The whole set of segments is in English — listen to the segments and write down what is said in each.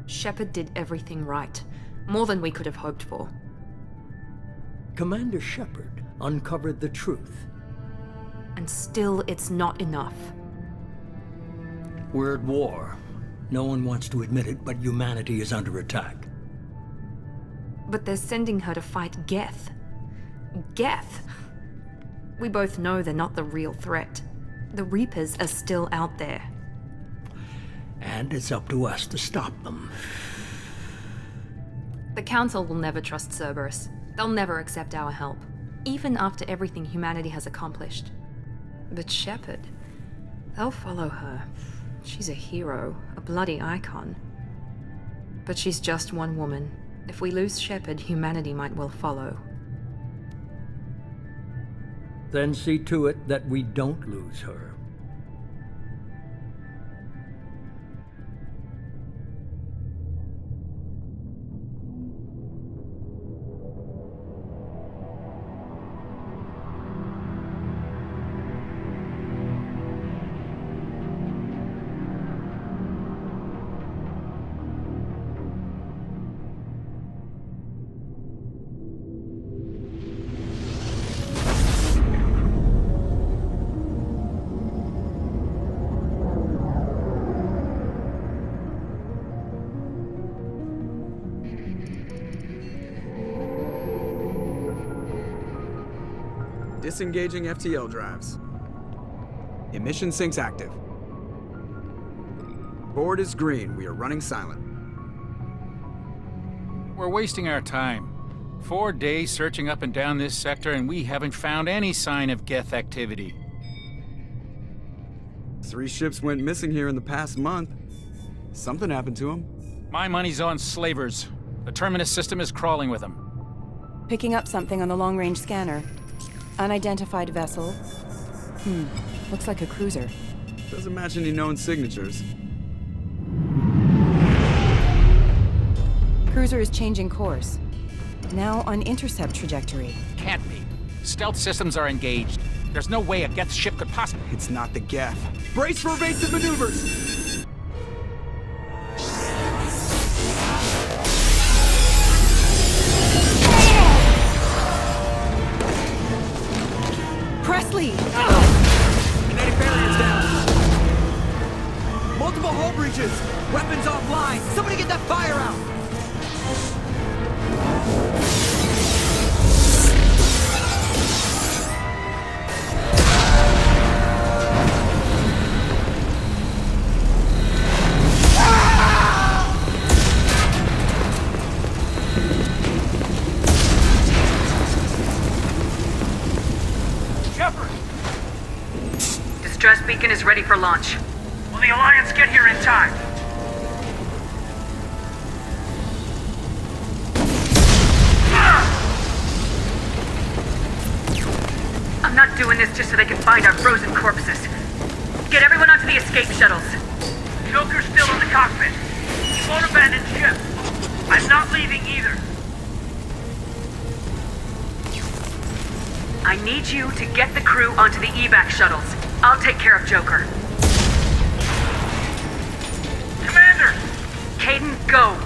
Shepard did everything right. More than we could have hoped for. Commander Shepard uncovered the truth. And still, it's not enough. We're at war. No one wants to admit it, but humanity is under attack. But they're sending her to fight Geth. Geth! We both know they're not the real threat. The Reapers are still out there. And it's up to us to stop them. The Council will never trust Cerberus. They'll never accept our help, even after everything humanity has accomplished. But Shepard, they'll follow her. She's a hero, a bloody icon. But she's just one woman. If we lose Shepard, humanity might well follow. Then see to it that we don't lose her. Disengaging FTL drives. Emission sinks active. Board is green. We are running silent. We're wasting our time. 4 days searching up and down this sector, and we haven't found any sign of Geth activity. 3 ships went missing here in the past month. Something happened to them. My money's on slavers. The Terminus system is crawling with them. Picking up something on the long-range scanner. Unidentified vessel. Looks like a cruiser. Doesn't match any known signatures. Cruiser is changing course. Now on intercept trajectory. Can't be. Stealth systems are engaged. There's no way a Geth ship could possibly... It's not the Geth. Brace for evasive maneuvers! Presley! Kinetic barriers down. Multiple hull breaches. Weapons offline. Somebody get that fire out. Distress beacon is ready for launch. Will the Alliance get here in time? I'm not doing this just so they can find our frozen corpses. Get everyone onto the escape shuttles. Joker's still in the cockpit. He won't abandon ship. I'm not leaving either. I need you to get the crew onto the evac shuttles. I'll take care of Joker. Commander! Caden, go!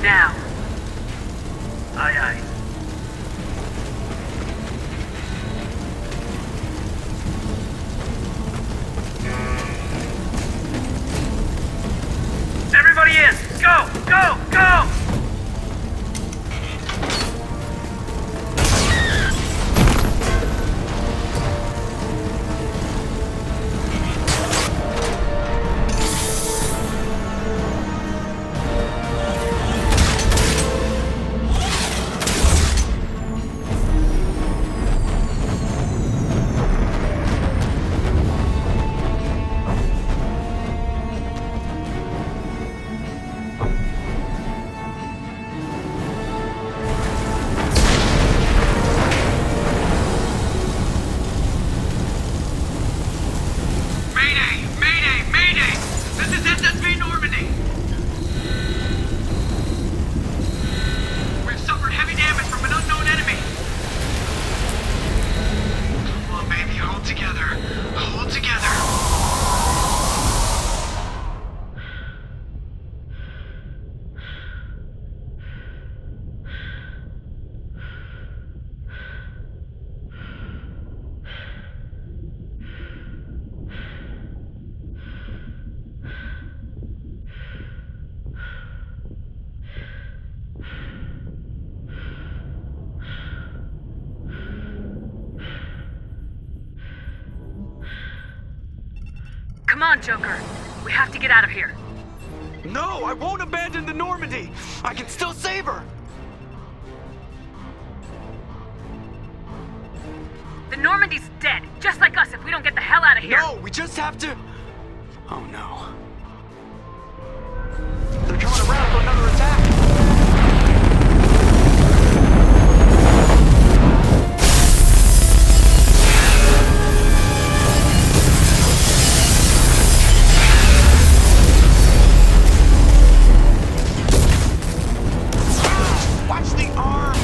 Now. Aye, aye. Everybody in! Go! Go! Go! Come on, Joker. We have to get out of here. No, I won't abandon the Normandy! I can still save her! The Normandy's dead, just like us if we don't get the hell out of here. No, we just have to... Oh no. They're coming around for another attack! Watch the arm!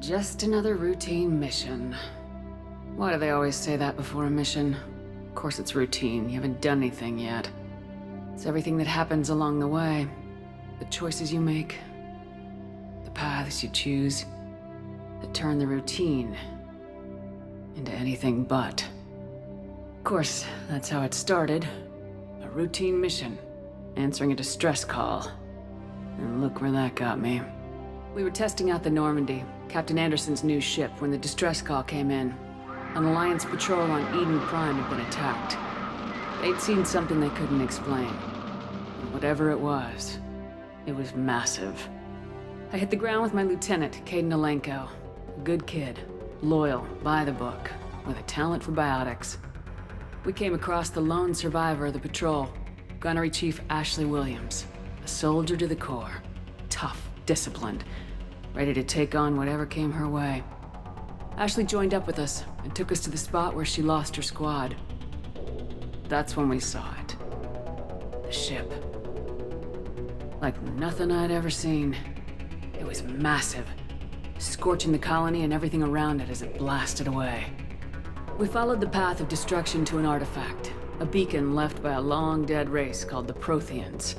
Just another routine mission. Why do they always say that before a mission? Of course it's routine, you haven't done anything yet. It's everything that happens along the way. The choices you make, the paths you choose, that turn the routine into anything but. Of course, that's how it started. A routine mission, answering a distress call. And look where that got me. We were testing out the Normandy, Captain Anderson's new ship, when the distress call came in. An Alliance patrol on Eden Prime had been attacked. They'd seen something they couldn't explain. And whatever it was massive. I hit the ground with my lieutenant, Caden Alenko. A good kid, loyal, by the book, with a talent for biotics. We came across the lone survivor of the patrol, Gunnery Chief Ashley Williams. A soldier to the core. Tough, disciplined, ready to take on whatever came her way. Ashley joined up with us and took us to the spot where she lost her squad. That's when we saw it. The ship. Like nothing I'd ever seen. It was massive, scorching the colony and everything around it as it blasted away. We followed the path of destruction to an artifact, a beacon left by a long-dead race called the Protheans.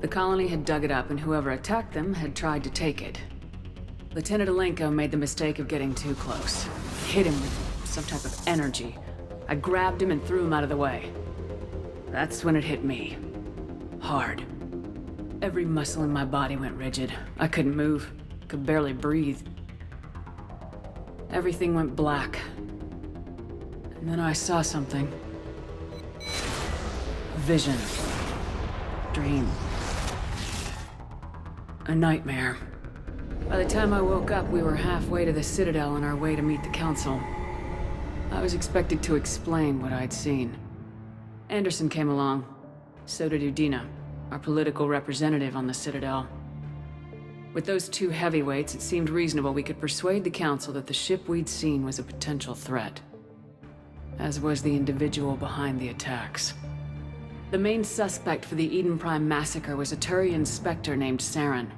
The colony had dug it up, and whoever attacked them had tried to take it. Lieutenant Alenko made the mistake of getting too close. Hit him with some type of energy. I grabbed him and threw him out of the way. That's when it hit me. Hard. Every muscle in my body went rigid. I couldn't move. Could barely breathe. Everything went black. And then I saw something. A vision. Dream. A nightmare. By the time I woke up, we were halfway to the Citadel on our way to meet the Council. I was expected to explain what I'd seen. Anderson came along. So did Udina, our political representative on the Citadel. With those two heavyweights, it seemed reasonable we could persuade the Council that the ship we'd seen was a potential threat. As was the individual behind the attacks. The main suspect for the Eden Prime massacre was a Turian Spectre named Saren.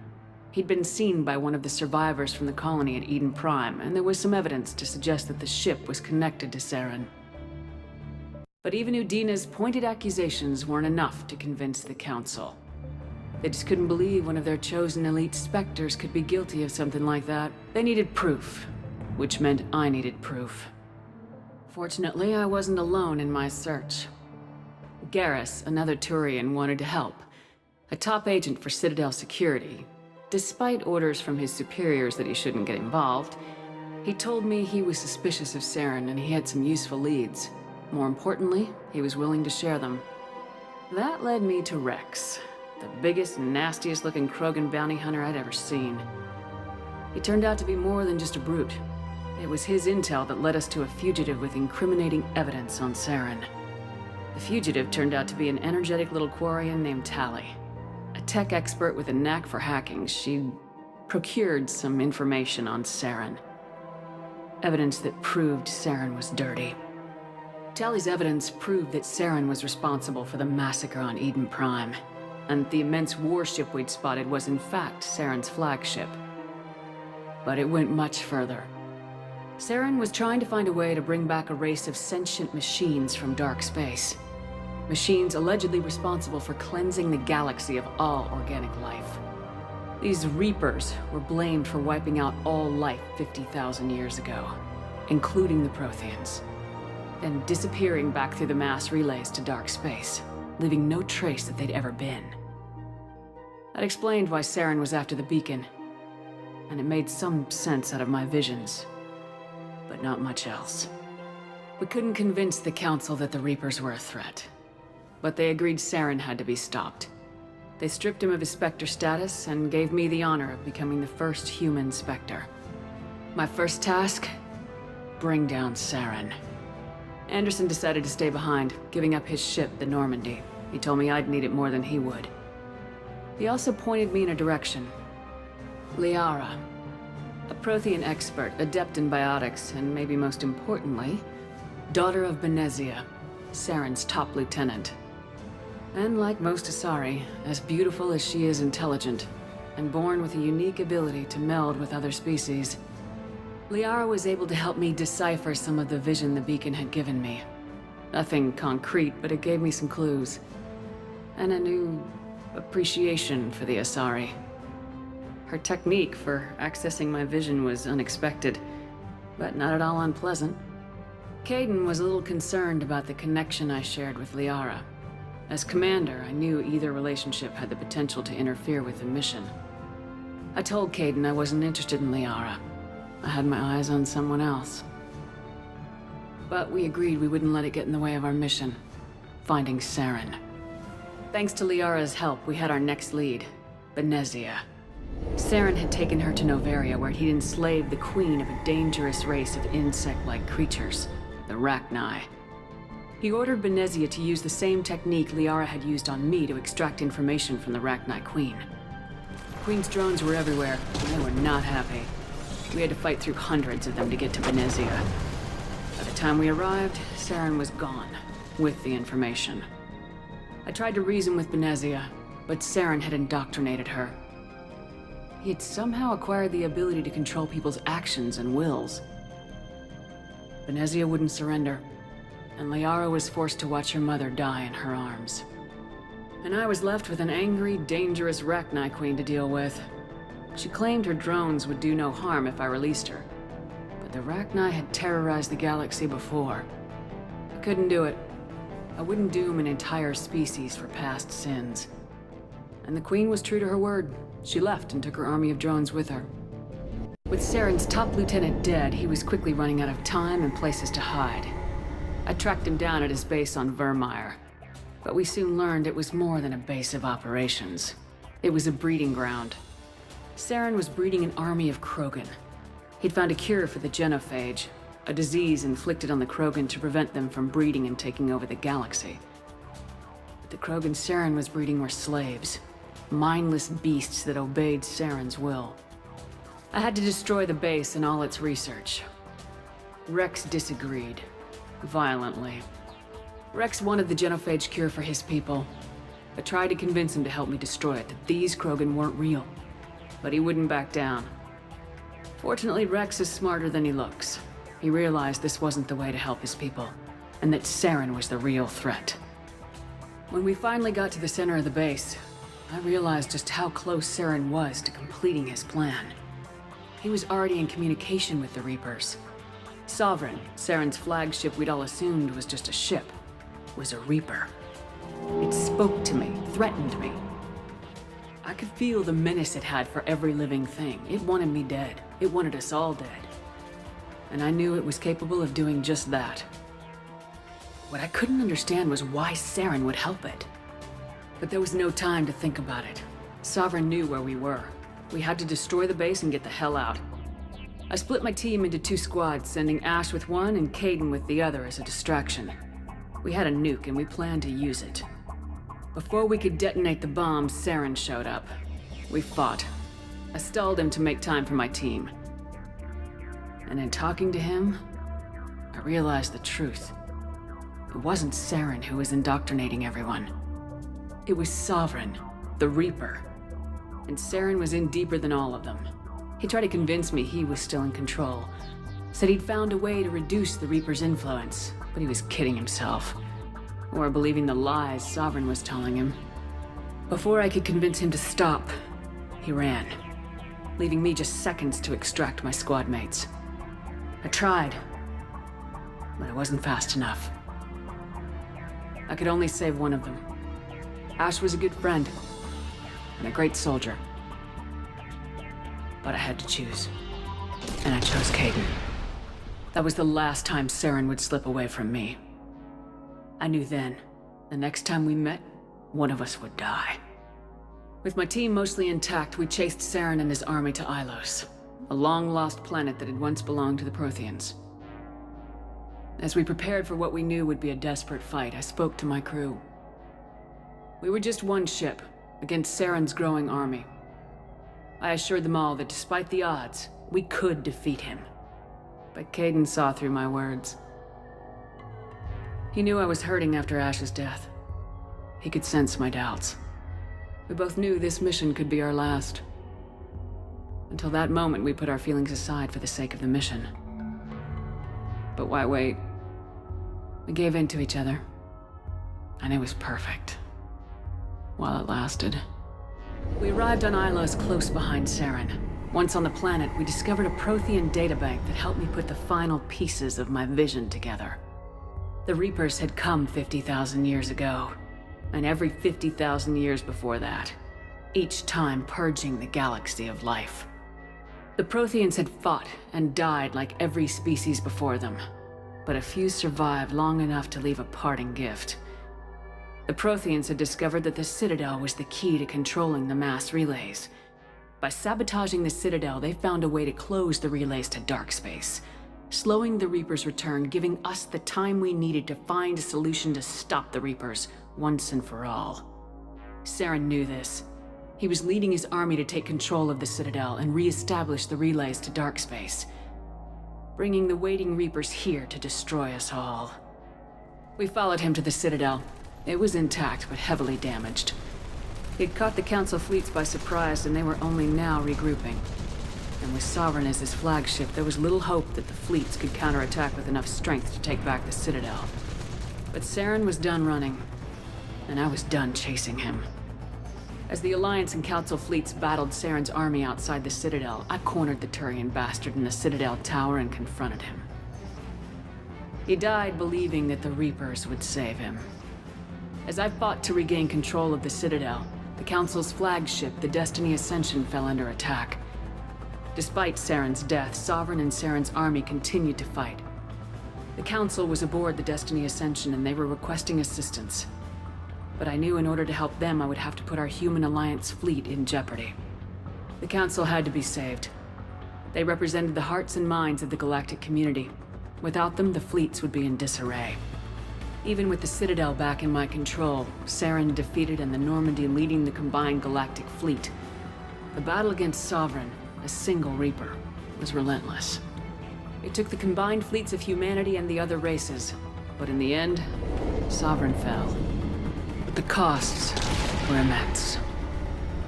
He'd been seen by one of the survivors from the colony at Eden Prime, and there was some evidence to suggest that the ship was connected to Saren. But even Udina's pointed accusations weren't enough to convince the Council. They just couldn't believe one of their chosen elite Spectres could be guilty of something like that. They needed proof, which meant I needed proof. Fortunately, I wasn't alone in my search. Garrus, another Turian, wanted to help. A top agent for Citadel Security. Despite orders from his superiors that he shouldn't get involved, he told me he was suspicious of Saren and he had some useful leads. More importantly, he was willing to share them. That led me to Rex, the biggest, nastiest looking Krogan bounty hunter I'd ever seen. He turned out to be more than just a brute. It was his intel that led us to a fugitive with incriminating evidence on Saren. The fugitive turned out to be an energetic little Quarian named Tali. A tech expert with a knack for hacking, she'd procured some information on Saren. Evidence that proved Saren was dirty. Tali's evidence proved that Saren was responsible for the massacre on Eden Prime, and the immense warship we'd spotted was in fact Saren's flagship. But it went much further. Saren was trying to find a way to bring back a race of sentient machines from dark space. Machines allegedly responsible for cleansing the galaxy of all organic life. These Reapers were blamed for wiping out all life 50,000 years ago, including the Protheans, then disappearing back through the mass relays to dark space, leaving no trace that they'd ever been. That explained why Saren was after the beacon, and it made some sense out of my visions, but not much else. We couldn't convince the Council that the Reapers were a threat, but they agreed Saren had to be stopped. They stripped him of his Spectre status and gave me the honor of becoming the first human Spectre. My first task? Bring down Saren. Anderson decided to stay behind, giving up his ship, the Normandy. He told me I'd need it more than he would. He also pointed me in a direction. Liara. A Prothean expert, adept in biotics, and maybe most importantly, daughter of Benezia, Saren's top lieutenant. And like most Asari, as beautiful as she is intelligent, and born with a unique ability to meld with other species, Liara was able to help me decipher some of the vision the beacon had given me. Nothing concrete, but it gave me some clues. And a new appreciation for the Asari. Her technique for accessing my vision was unexpected, but not at all unpleasant. Kaidan was a little concerned about the connection I shared with Liara. As commander, I knew either relationship had the potential to interfere with the mission. I told Kaidan I wasn't interested in Liara. I had my eyes on someone else. But we agreed we wouldn't let it get in the way of our mission, finding Saren. Thanks to Liara's help, we had our next lead, Benezia. Saren had taken her to Noveria, where he'd enslaved the queen of a dangerous race of insect-like creatures, the Rachni. He ordered Benezia to use the same technique Liara had used on me to extract information from the Rachni queen. The queen's drones were everywhere, and they were not happy. We had to fight through hundreds of them to get to Benezia. By the time we arrived, Saren was gone, with the information. I tried to reason with Benezia, but Saren had indoctrinated her. He had somehow acquired the ability to control people's actions and wills. Benezia wouldn't surrender, and Liara was forced to watch her mother die in her arms. And I was left with an angry, dangerous Rachni queen to deal with. She claimed her drones would do no harm if I released her, but the Rachni had terrorized the galaxy before. I couldn't do it. I wouldn't doom an entire species for past sins. And the queen was true to her word. She left and took her army of drones with her. With Saren's top lieutenant dead, he was quickly running out of time and places to hide. I tracked him down at his base on Vermeer, but we soon learned it was more than a base of operations. It was a breeding ground. Saren was breeding an army of Krogan. He'd found a cure for the genophage, a disease inflicted on the Krogan to prevent them from breeding and taking over the galaxy. But the Krogan Saren was breeding were slaves, mindless beasts that obeyed Saren's will. I had to destroy the base and all its research. Rex disagreed, violently. Rex wanted the genophage cure for his people. I tried to convince him to help me destroy it, that these Krogan weren't real. but he wouldn't back down. Fortunately, Rex is smarter than he looks. He realized this wasn't the way to help his people, and that Saren was the real threat. When we finally got to the center of the base, I realized just how close Saren was to completing his plan. He was already in communication with the Reapers. Sovereign, Saren's flagship we'd all assumed was just a ship, was a Reaper. It spoke to me, threatened me. I could feel the menace it had for every living thing. It wanted me dead. It wanted us all dead. And I knew it was capable of doing just that. What I couldn't understand was why Saren would help it. But there was no time to think about it. Sovereign knew where we were. We had to destroy the base and get the hell out. I split my team into 2 squads, sending Ash with one and Caden with the other as a distraction. We had a nuke and we planned to use it. Before we could detonate the bomb, Saren showed up. We fought. I stalled him to make time for my team. And in talking to him, I realized the truth. It wasn't Saren who was indoctrinating everyone. It was Sovereign, the Reaper. And Saren was in deeper than all of them. He tried to convince me he was still in control. Said he'd found a way to reduce the Reaper's influence, but he was kidding himself. Or believing the lies Sovereign was telling him. Before I could convince him to stop, he ran, leaving me just seconds to extract my squad mates. I tried, but it wasn't fast enough. I could only save one of them. Ash was a good friend, and a great soldier. But I had to choose, and I chose Caden. That was the last time Saren would slip away from me. I knew then, the next time we met, one of us would die. With my team mostly intact, we chased Saren and his army to Ilos, a long-lost planet that had once belonged to the Protheans. As we prepared for what we knew would be a desperate fight, I spoke to my crew. We were just one ship, against Saren's growing army. I assured them all that despite the odds, we could defeat him. But Caden saw through my words. He knew I was hurting after Ash's death. He could sense my doubts. We both knew this mission could be our last. Until that moment, we put our feelings aside for the sake of the mission. But why wait? We gave in to each other. And it was perfect. While it lasted. We arrived on Ilos close behind Saren. Once on the planet, we discovered a Prothean databank that helped me put the final pieces of my vision together. The Reapers had come 50,000 years ago, and every 50,000 years before that, each time purging the galaxy of life. The Protheans had fought and died like every species before them, but a few survived long enough to leave a parting gift. The Protheans had discovered that the Citadel was the key to controlling the mass relays. By sabotaging the Citadel, they found a way to close the relays to dark space, slowing the Reapers' return, giving us the time we needed to find a solution to stop the Reapers once and for all. Saren knew this. He was leading his army to take control of the Citadel and re-establish the relays to dark space, bringing the waiting Reapers here to destroy us all. We followed him to the Citadel. It was intact, but heavily damaged. He'd caught the Council fleets by surprise, and they were only now regrouping. And with Sovereign as his flagship, there was little hope that the fleets could counterattack with enough strength to take back the Citadel. But Saren was done running, and I was done chasing him. As the Alliance and Council fleets battled Saren's army outside the Citadel, I cornered the Turian bastard in the Citadel tower and confronted him. He died believing that the Reapers would save him. As I fought to regain control of the Citadel, the Council's flagship, the Destiny Ascension, fell under attack. Despite Saren's death, Sovereign and Saren's army continued to fight. The Council was aboard the Destiny Ascension and they were requesting assistance. But I knew in order to help them, I would have to put our human Alliance fleet in jeopardy. The Council had to be saved. They represented the hearts and minds of the galactic community. Without them, the fleets would be in disarray. Even with the Citadel back in my control, Saren defeated and the Normandy leading the combined galactic fleet, the battle against Sovereign, a single Reaper, was relentless. It took the combined fleets of humanity and the other races, but in the end, Sovereign fell. But the costs were immense.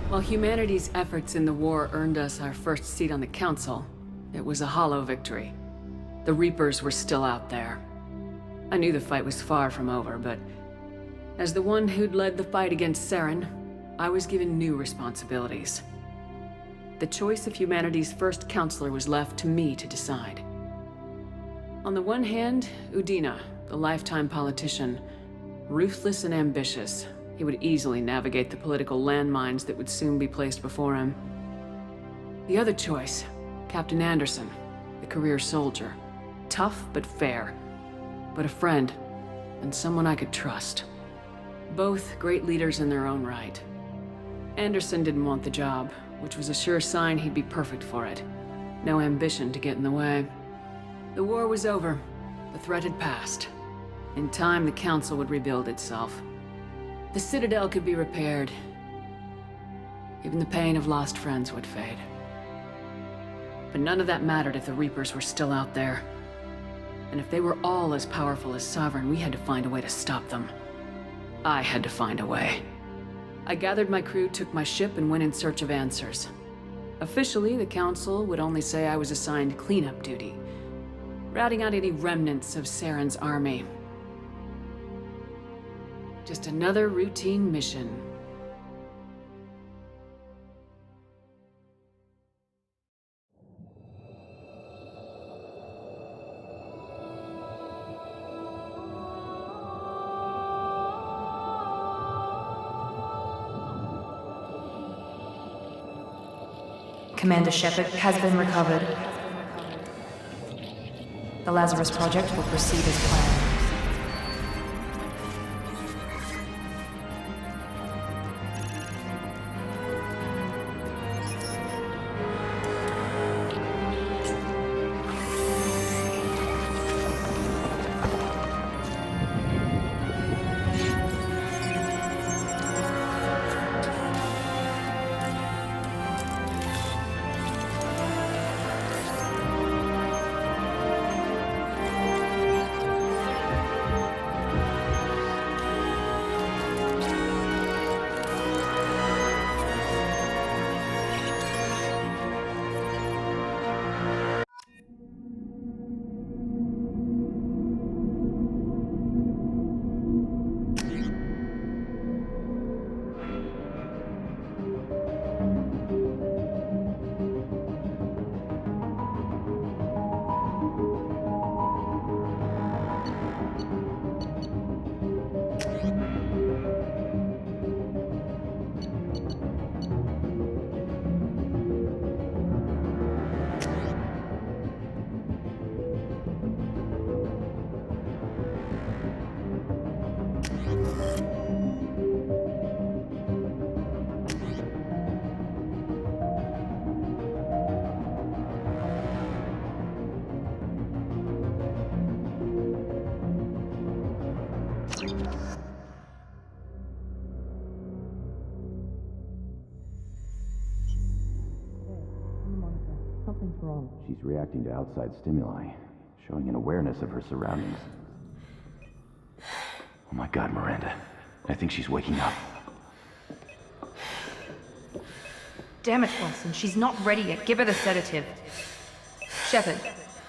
While humanity's efforts in the war earned us our first seat on the Council, it was a hollow victory. The Reapers were still out there. I knew the fight was far from over, but as the one who'd led the fight against Saren, I was given new responsibilities. The choice of humanity's first counselor was left to me to decide. On the one hand, Udina, the lifetime politician, ruthless and ambitious. He would easily navigate the political landmines that would soon be placed before him. The other choice, Captain Anderson, the career soldier. Tough but fair, but a friend, and someone I could trust. Both great leaders in their own right. Anderson didn't want the job, which was a sure sign he'd be perfect for it. No ambition to get in the way. The war was over. The threat had passed. In time, the Council would rebuild itself. The Citadel could be repaired. Even the pain of lost friends would fade. But none of that mattered if the Reapers were still out there. And if they were all as powerful as Sovereign, we had to find a way to stop them. I had to find a way. I gathered my crew, took my ship, and went in search of answers. Officially, the Council would only say I was assigned cleanup duty, routing out any remnants of Saren's army. Just another routine mission. Commander Shepard has been recovered. The Lazarus Project will proceed as planned. Something's wrong. She's reacting to outside stimuli, showing an awareness of her surroundings. Oh my God, Miranda. I think she's waking up. Damn it, Wilson. She's not ready yet. Give her the sedative. Shepard,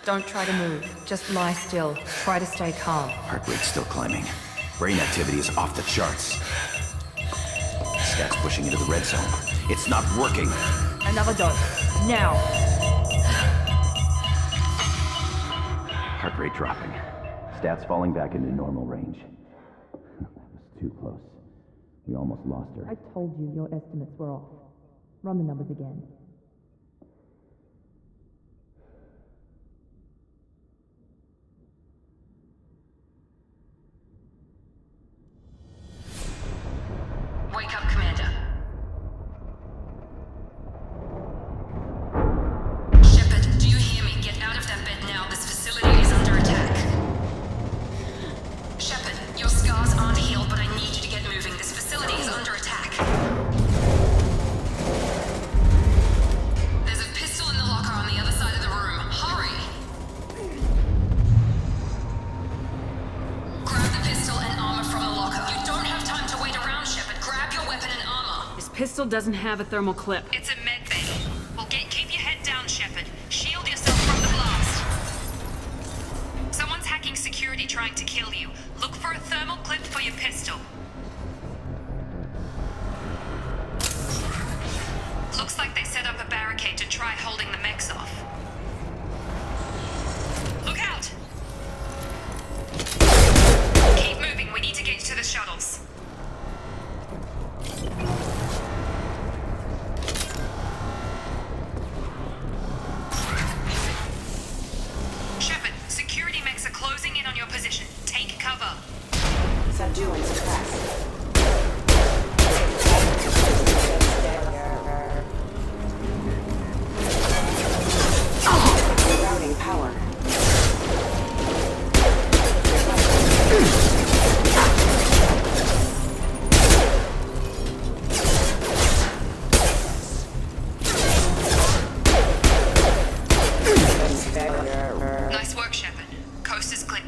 don't try to move. Just lie still. Try to stay calm. Heart rate's still climbing. Brain activity is off the charts. Stats pushing into the red zone. It's not working. Another dose. Now. Heart rate dropping. Stats falling back into normal range. That was too close. We almost lost her. I told you your estimates were off. Run the numbers again. Wake up, Commander. Shepard, do you hear me? Get out of that bed now. This facility is under attack. Shepard, your scars aren't healed, but I need you to get moving. This facility is under attack. pistol doesn't have a thermal clip. It's a med bay. Well, keep your head down, Shepard. Shield yourself from the blast. Someone's hacking security trying to kill you. Look for a thermal clip for your pistol. Looks like they set up a barricade to try holding the mechs off. Look out! Keep moving, we need to get to the shuttles. Shepard, security mechs are closing in on your position. Take cover. Subdue and suppress. Routing power. Nice work, Shepard. Coast is clear.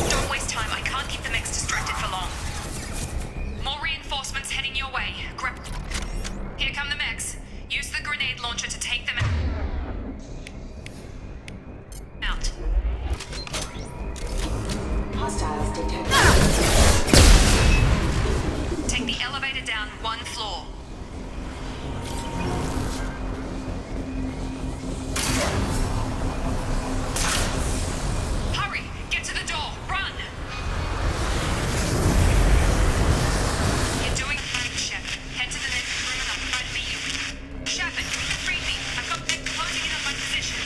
Don't waste time. I can't keep the mechs distracted for long. More reinforcements heading your way. Grab. Here come the mechs. Use the grenade launcher to take them out. Hostiles detected. Take the elevator down one floor. Hurry! Get to the door! Run! You're doing fine, Shepard. Head to the next room and I'll try to beat you. Shepard, read me. I've got mechs closing in on my position.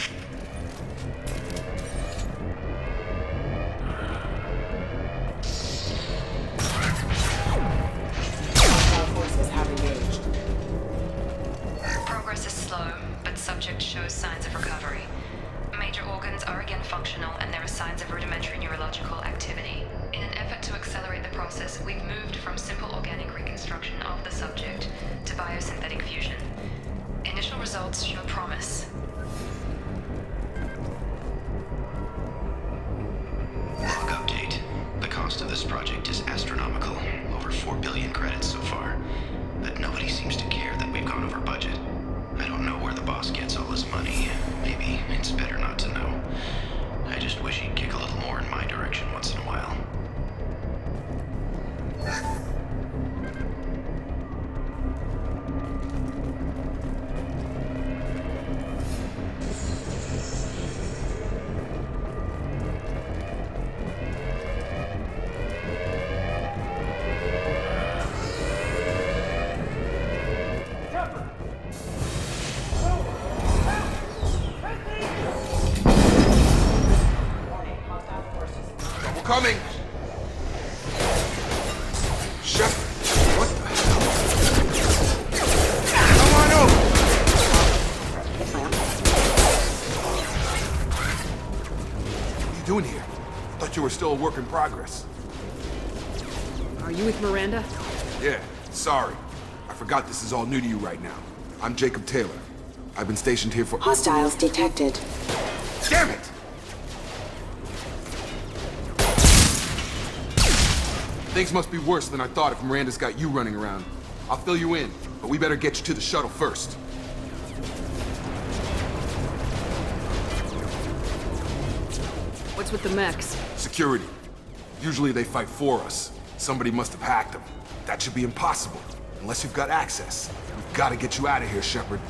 Hostile forces have engaged. Progress is slow, but subject shows signs of recovery. Major organs are again functional, and there are signs of rudimentary neurological activity. In an effort to accelerate the process, we've moved from simple organic reconstruction of the subject to biosynthetic fusion. Initial results show promise. Log update. The cost of this project is astronomical. Over 4 billion credits so far. But nobody seems to care that we've gone over budget. I don't know where the boss gets all his money. Maybe it's better not to know. I just wish he'd kick a little more in my direction once in a while. Coming! Shepard, what the hell? Come on over! What are you doing here? Thought you were still a work in progress. Are you with Miranda? Yeah, sorry. I forgot this is all new to you right now. I'm Jacob Taylor. I've been stationed here for— Hostiles detected. Damn it! Things must be worse than I thought if Miranda's got you running around. I'll fill you in, but we better get you to the shuttle first. What's with the mechs? Security. Usually they fight for us. Somebody must have hacked them. That should be impossible, unless you've got access. We've got to get you out of here, Shepard.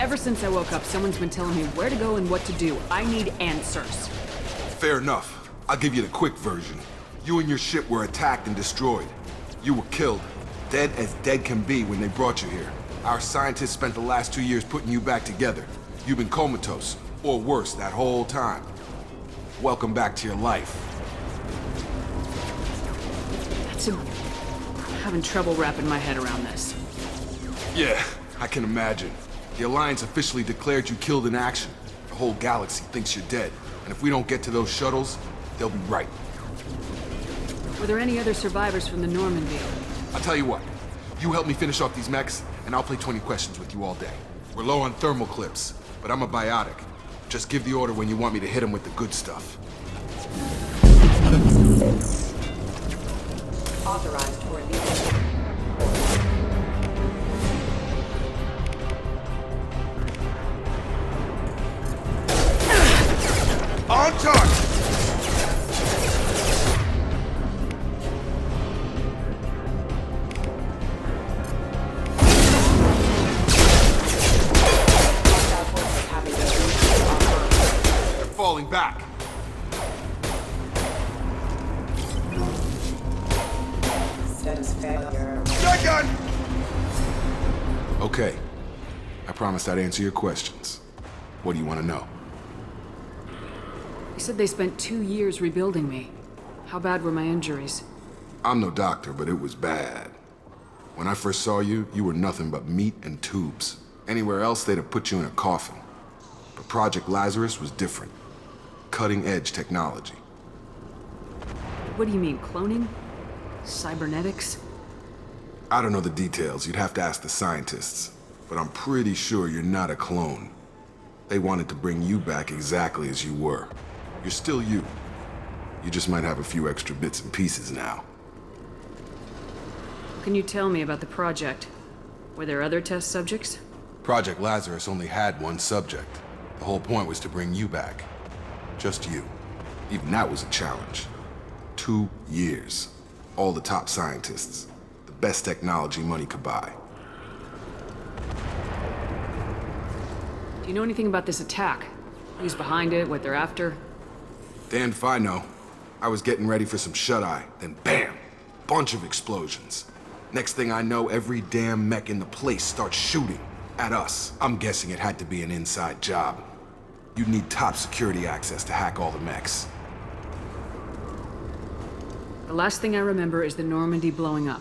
Ever since I woke up, someone's been telling me where to go and what to do. I need answers. Fair enough. I'll give you the quick version. You and your ship were attacked and destroyed. You were killed. Dead as dead can be when they brought you here. Our scientists spent the last 2 years putting you back together. You've been comatose, or worse, that whole time. Welcome back to your life. I'm having trouble wrapping my head around this. Yeah, I can imagine. The Alliance officially declared you killed in action. The whole galaxy thinks you're dead. And if we don't get to those shuttles, They'll be right. Were there any other survivors from the Normandy? I'll tell you what. You help me finish off these mechs, and I'll play 20 questions with you all day. We're low on thermal clips, but I'm a biotic. Just give the order when you want me to hit them with the good stuff. Authorized for immediate. On target! They're falling back. Status failure. Shotgun! Okay. I promised I'd answer your questions. What do you want to know? You said they spent 2 years rebuilding me. How bad were my injuries? I'm no doctor, but it was bad. When I first saw you, you were nothing but meat and tubes. Anywhere else, they'd have put you in a coffin. But Project Lazarus was different. Cutting-edge technology. What do you mean, cloning? Cybernetics? I don't know the details. You'd have to ask the scientists. But I'm pretty sure you're not a clone. They wanted to bring you back exactly as you were. You're still you. You just might have a few extra bits and pieces now. What can you tell me about the project? Were there other test subjects? Project Lazarus only had one subject. The whole point was to bring you back. Just you. Even that was a challenge. 2 years. All the top scientists. The best technology money could buy. Do you know anything about this attack? Who's behind it, what they're after? Damned if I know. I was getting ready for some shut-eye, then bam! Bunch of explosions. Next thing I know, every damn mech in the place starts shooting at us. I'm guessing it had to be an inside job. You'd need top security access to hack all the mechs. The last thing I remember is the Normandy blowing up.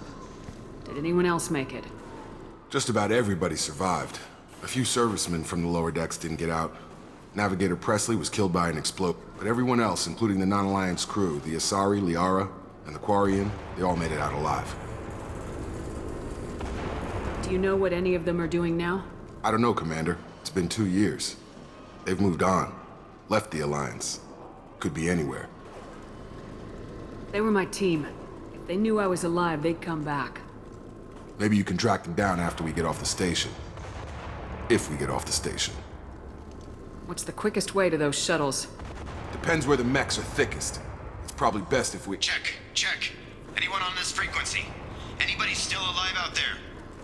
Did anyone else make it? Just about everybody survived. A few servicemen from the lower decks didn't get out. Navigator Presley was killed by an explosion, but everyone else, including the non-Alliance crew, the Asari, Liara, and the Quarian, they all made it out alive. Do you know what any of them are doing now? I don't know, Commander. It's been 2 years. They've moved on. Left the Alliance. Could be anywhere. They were my team. If they knew I was alive, they'd come back. Maybe you can track them down after we get off the station. If we get off the station. What's the quickest way to those shuttles? Depends where the mechs are thickest. It's probably best if we... Check. Anyone on this frequency? Anybody still alive out there?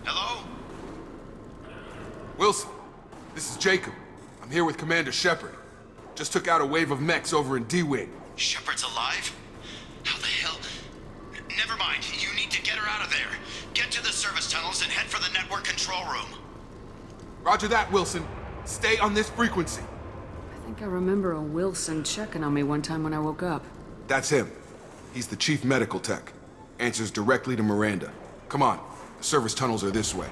Hello? Wilson, this is Jacob. I'm here with Commander Shepard. Just took out a wave of mechs over in D-Wing. Shepard's alive? How the hell? Never mind. You need to get her out of there. Get to the service tunnels and head for the network control room. Roger that, Wilson. Stay on this frequency. I think I remember a Wilson checking on me one time when I woke up. That's him. He's the chief medical tech. Answers directly to Miranda. Come on. The service tunnels are this way.